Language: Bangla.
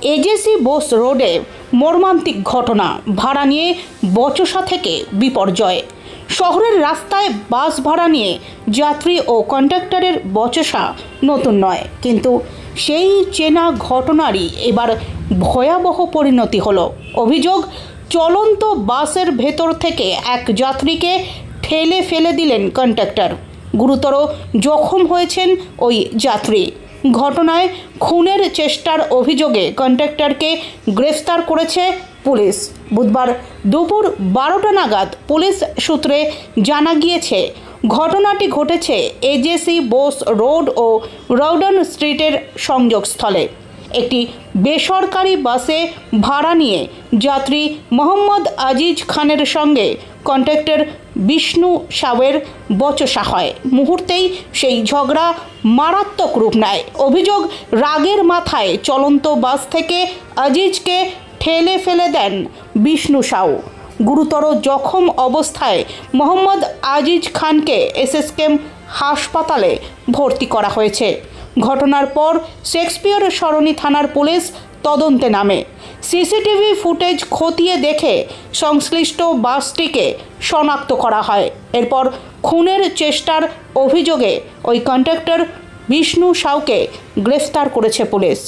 এজেসি বোস রোডে মর্মান্তিক ঘটনা, ভাড়া নিয়ে বচসা থেকে বিপর্যয়। শহরের রাস্তায় বাস ভাড়া নিয়ে যাত্রী ও কন্ডাক্টরের বচসা নতুন নয়, কিন্তু সেই চেনা ঘটনারই এবার ভয়াবহ পরিণতি হলো। অভিযোগ, চলন্ত বাসের ভেতর থেকে এক যাত্রীকে ঠেলে ফেলে দিলেন কন্ডাক্টর। গুরুতর জখম হয়েছেন ওই যাত্রী। ঘটনায় খুনের চেষ্টার অভিযোগে কন্ডাক্টরকে গ্রেফতার করেছে পুলিশ। বুধবার দুপুর 12টা নাগাদ পুলিশ সূত্রে জানা গিয়েছে, ঘটনাটি ঘটেছে এজেসি বোস রোড ও রৌডন স্ট্রিটের সংযোগস্থলে। একটি বেসরকারি বাসে ভাড়া নিয়ে যাত্রী মোহাম্মদ আজিজ খানের সঙ্গে কন্ডাক্টর বিষ্ণু সাউয়ের বচসা হয়। মুহূর্তেই সেই ঝগড়া মারাত্মক রূপ নেয়। অভিযোগ, রাগের মাথায় চলন্ত বাস থেকে আজিজকে ঠেলে ফেলে দেন বিষ্ণু সাউ। গুরুতর জখম অবস্থায় মোহাম্মদ আজিজ খানকে এসএসকেএম হাসপাতালে ভর্তি করা হয়েছে। ঘটনার পর শেক্সপিয়ার সরণি থানার পুলিশ তদন্তে নামে। সিসিটিভি ফুটেজ খতিয়ে দেখে সংশ্লিষ্ট বাসটিকে শনাক্ত করা হয়। এরপর খুনের চেষ্টার অভিযোগে ওই কন্ডাক্টর বিষ্ণু সাউকে গ্রেফতার করেছে পুলিশ।